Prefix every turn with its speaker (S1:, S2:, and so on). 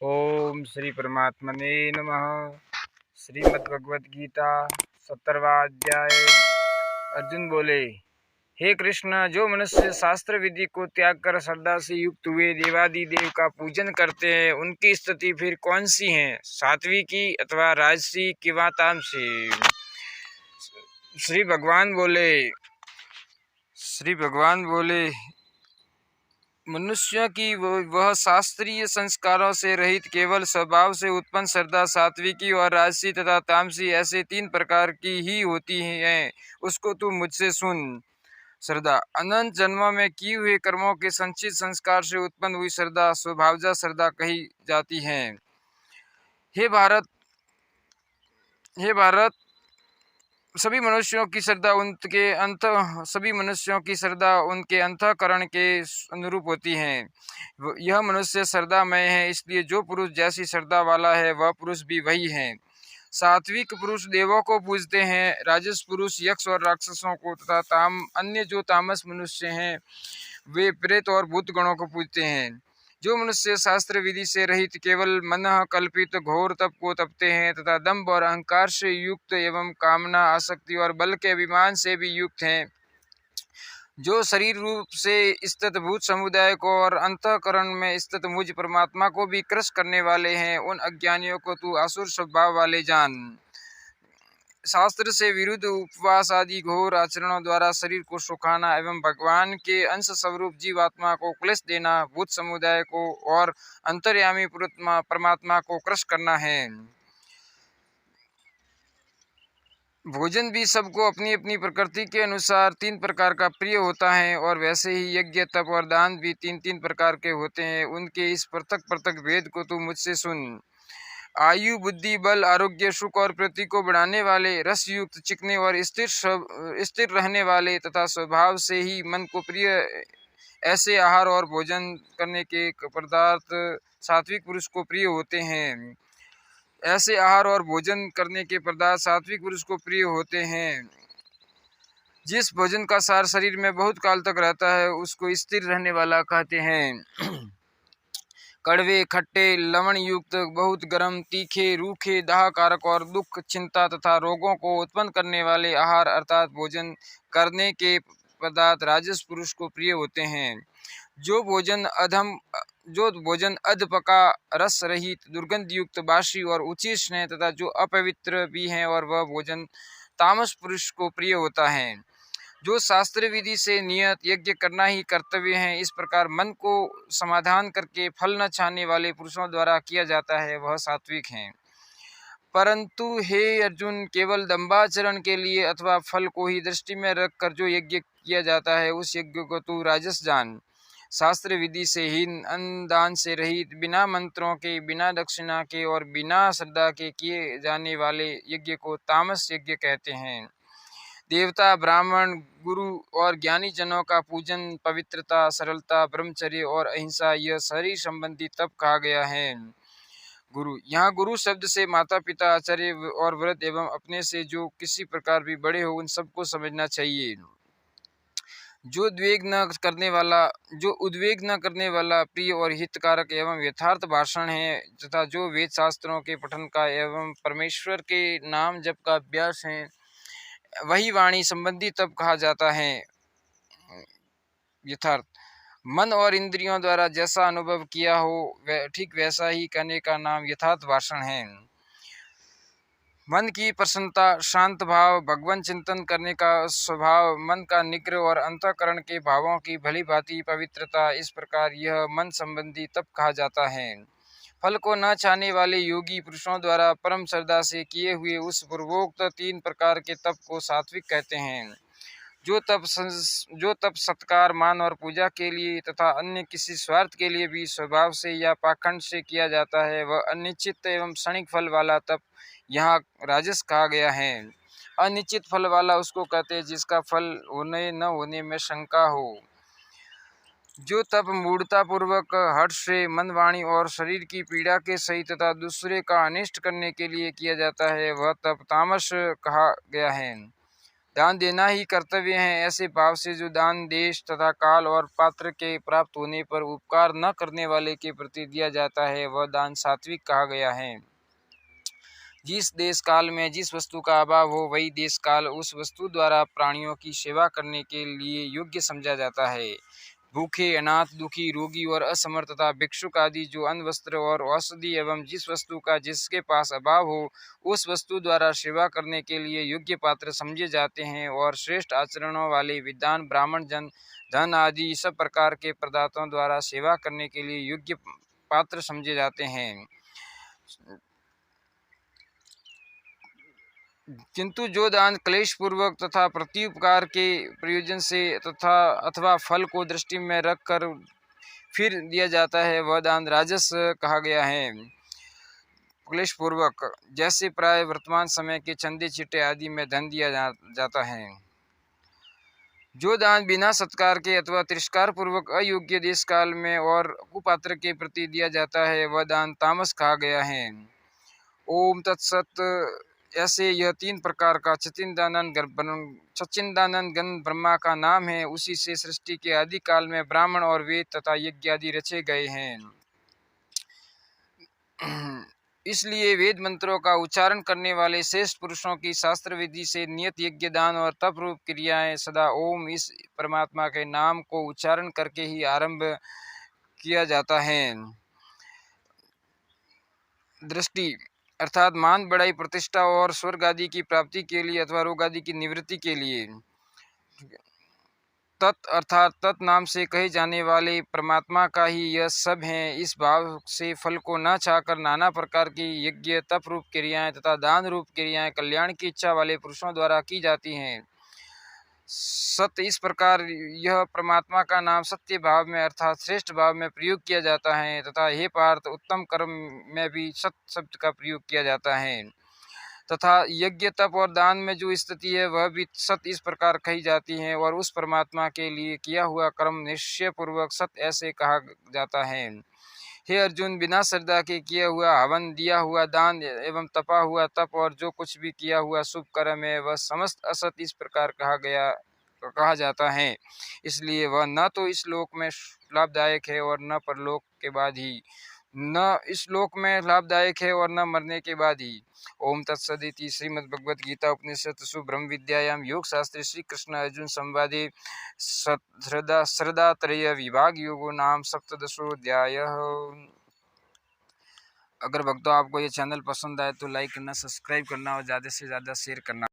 S1: ओम श्री परमात्मने नमः। श्रीमद्भगवद गीता 70वां अध्याय। अर्जुन बोले, हे कृष्ण, जो मनुष्य शास्त्र विधि को त्याग कर श्रद्धा से युक्त हुए देवादि देव का पूजन करते हैं, उनकी स्थिति फिर कौन सी है? सात्विकी अथवा राजसी कि वा तामसी? श्री भगवान बोले, मनुष्यों की वह शास्त्रीय संस्कारों से रहित केवल स्वभाव से उत्पन्न श्रद्धा सात्विकी और राजसी तथा तामसी ऐसे 3 प्रकार की ही होती है। उसको तू मुझसे सुन। श्रद्धा अनंत जन्मों में किए हुए कर्मों के संचित संस्कार से उत्पन्न हुई श्रद्धा स्वभावजा श्रद्धा कही जाती है। हे भारत, सभी मनुष्यों की श्रद्धा उनके अंतःकरण के अनुरूप होती है। यह मनुष्य श्रद्धामय है, इसलिए जो पुरुष जैसी श्रद्धा वाला है वह पुरुष भी वही है। सात्विक पुरुष देवों को पूजते हैं, राजस पुरुष यक्ष और राक्षसों को तथा अन्य जो तामस मनुष्य हैं वे प्रेत और भूत गणों को पूजते हैं। जो मनुष्य शास्त्र विधि से रहित केवल मन कल्पित घोर तप को तपते हैं तथा दंभ और अहंकार से युक्त एवं कामना आसक्ति और बल के अभिमान से भी युक्त हैं, जो शरीर रूप से स्थित भूत समुदाय को और अंतःकरण में स्थित मुझ परमात्मा को भी क्रश करने वाले हैं, उन अज्ञानियों को तू असुर स्वभाव वाले जान। शास्त्र से विरुद्ध उपवास आदि घोर आचरणों द्वारा शरीर को सुखाना एवं भगवान के अंश स्वरूप जीवात्मा को क्लेश देना भूत समुदाय को और अंतर्यामी परमात्मा को क्रश करना है। भोजन भी सबको अपनी अपनी प्रकृति के अनुसार 3 प्रकार का प्रिय होता है, और वैसे ही यज्ञ तप और दान भी 3-3 प्रकार के होते हैं। उनके इस पृथक पृथक भेद को तू मुझसे सुन। आयु, बुद्धि, बल, आरोग्य, सुख और प्रति को बढ़ाने वाले, रस युक्त, चिकने और स्थिर रहने वाले तथा स्वभाव से ही मन को प्रिय ऐसे आहार और भोजन करने के पदार्थ सात्विक पुरुष को प्रिय होते हैं। ऐसे आहार और भोजन करने के पदार्थ सात्विक पुरुष को प्रिय होते हैं। जिस भोजन का सार शरीर में बहुत काल तक रहता है उसको स्थिर रहने वाला कहते हैं। कड़वे, खट्टे, लवण युक्त, बहुत गर्म, तीखे, रूखे, दाहकारक और दुख, चिंता तथा रोगों को उत्पन्न करने वाले आहार अर्थात भोजन करने के पदार्थ राजस पुरुष को प्रिय होते हैं। जो भोजन अधपका, रस रहित, दुर्गंध युक्त, बासी और उचित स्नेह तथा जो अपवित्र भी है, और वह भोजन तामस पुरुष को प्रिय होता है। जो शास्त्र विधि से नियत यज्ञ करना ही कर्तव्य है, इस प्रकार मन को समाधान करके फल न चाहने वाले पुरुषों द्वारा किया जाता है, वह सात्विक है। परंतु हे अर्जुन, केवल दंभाचरण के लिए अथवा फल को ही दृष्टि में रखकर जो यज्ञ किया जाता है उस यज्ञ को तू राजस जान। शास्त्र विधि से हीन, अन्न दान से रहित, बिना मंत्रों के, बिना दक्षिणा के और बिना श्रद्धा के किए जाने वाले यज्ञ को तामस यज्ञ कहते हैं। देवता, ब्राह्मण, गुरु और ज्ञानी जनों का पूजन, पवित्रता, सरलता, ब्रह्मचर्य और अहिंसा यह शरीर संबंधी तप कहा गया है। गुरु, यहाँ गुरु शब्द से माता पिता, आचार्य और व्रत एवं अपने से जो किसी प्रकार भी बड़े हो उन सबको समझना चाहिए। जो उद्वेग न करने वाला प्रिय और हितकारक एवं यथार्थ भाषण है तथा जो वेद शास्त्रों के पठन का एवं परमेश्वर के नाम जप का अभ्यास है, वही वाणी संबंधी तप कहा जाता है। यथार्थ मन और इंद्रियों द्वारा जैसा अनुभव किया हो ठीक वैसा ही कहने का नाम यथार्थ भाषण है। मन की प्रसन्नता, शांत भाव, भगवान चिंतन करने का स्वभाव, मन का निग्रह और अंतःकरण के भावों की भली भांति पवित्रता, इस प्रकार यह मन संबंधी तप कहा जाता है। फल को न चाहने वाले योगी पुरुषों द्वारा परम श्रद्धा से किए हुए उस पूर्वोक्त 3 प्रकार के तप को सात्विक कहते हैं। जो तप सत्कार, मान और पूजा के लिए तथा अन्य किसी स्वार्थ के लिए भी स्वभाव से या पाखंड से किया जाता है, वह अनिश्चित एवं क्षणिक फल वाला तप यहाँ राजस कहा गया है। अनिश्चित फल वाला उसको कहते हैं जिसका फल होने न होने में शंका हो। जो तप मूढ़ता पूर्वक हठ से मन, वाणी और शरीर की पीड़ा के सहित तथा दूसरे का अनिष्ट करने के लिए किया जाता है, वह तप तामस कहा गया है। दान देना ही कर्तव्य है। ऐसे भाव से जो दान देश तथा काल और पात्र के प्राप्त होने पर उपकार न करने वाले के प्रति दिया जाता है वह दान सात्विक कहा गया है। जिस देश काल में जिस वस्तु का अभाव हो वही देश काल उस वस्तु द्वारा प्राणियों की सेवा करने के लिए योग्य समझा जाता है। भूखे, अनाथ, दुखी, रोगी और असमर्थ तथा भिक्षुक आदि जो अन्न, वस्त्र और औषधि एवं जिस वस्तु का जिसके पास अभाव हो उस वस्तु द्वारा सेवा करने के लिए योग्य पात्र समझे जाते हैं और श्रेष्ठ आचरणों वाले विद्वान ब्राह्मण जन धन आदि सब प्रकार के प्रदाताओं द्वारा सेवा करने के लिए योग्य पात्र समझे जाते हैं। किंतु जो दान क्लेश पूर्वक तथा प्रत्युपकार के प्रयोजन से तथा अथवा फल को दृष्टि में रखकर फिर दिया जाता है वह दान राजस कहा गया है। क्लेश पूर्वक जैसे प्राय वर्तमान समय के चंदे चिट्टे आदि में धन दिया जाता है। जो दान बिना सत्कार के अथवा तिरस्कार पूर्वक अयोग्य देश काल में और कुपात्र के प्रति दिया जाता है वह दान तामस कहा गया है। ओम तत्सत। ऐसे यह 3 प्रकार का सच्चिदानंद गण ब्रह्मा का नाम है। उसी से सृष्टि के आदि काल में ब्राह्मण और वेद तथा यज्ञ आदि रचे गए हैं। इसलिए वेद मंत्रों का उच्चारण करने वाले श्रेष्ठ पुरुषों की शास्त्र विधि से नियत यज्ञ, दान और तप रूप क्रियाएं सदा ओम इस परमात्मा के नाम को उच्चारण करके ही आरंभ किया जाता है। दृष्टि अर्थात मान, बढ़ाई, प्रतिष्ठा और स्वर्ग आदि की प्राप्ति के लिए अथवा रोग आदि की निवृत्ति के लिए। तत् अर्थात तत् नाम से कहे जाने वाले परमात्मा का ही यह सब है। इस भाव से फल को न चाहकर नाना प्रकार की यज्ञ, तप रूप क्रियाएं तथा दान रूप क्रियाएं कल्याण की इच्छा वाले पुरुषों द्वारा की जाती हैं। सत्य इस प्रकार यह परमात्मा का नाम सत्य भाव में अर्थात श्रेष्ठ भाव में प्रयोग किया जाता है तथा हे पार्थ उत्तम कर्म में भी सत्य शब्द का प्रयोग किया जाता है तथा यज्ञ, तप और दान में जो स्थिति है वह भी सत्य इस प्रकार कही जाती है और उस परमात्मा के लिए किया हुआ कर्म निश्चय पूर्वक सत्य ऐसे कहा जाता है। हे अर्जुन, बिना श्रद्धा के किया हुआ हवन, दिया हुआ दान एवं तपा हुआ तप और जो कुछ भी किया हुआ शुभ कर्म है वह समस्त असत इस प्रकार कहा जाता है। इसलिए वह न तो इस लोक में लाभदायक है और न परलोक के बाद ही, न इस लोक में लाभदायक है और न मरने के बाद ही। ओम तत्सदिति। श्रीमद्भगवद गीता उपनिषत्सु ब्रह्म विद्यायाम योग शास्त्रे श्री कृष्ण अर्जुन संवादे श्रद्धात्रय विभाग योगो नाम सप्तदशोऽध्याय। अगर भक्तों आपको ये चैनल पसंद आए तो लाइक करना, सब्सक्राइब करना और ज़्यादा से ज़्यादा शेयर करना।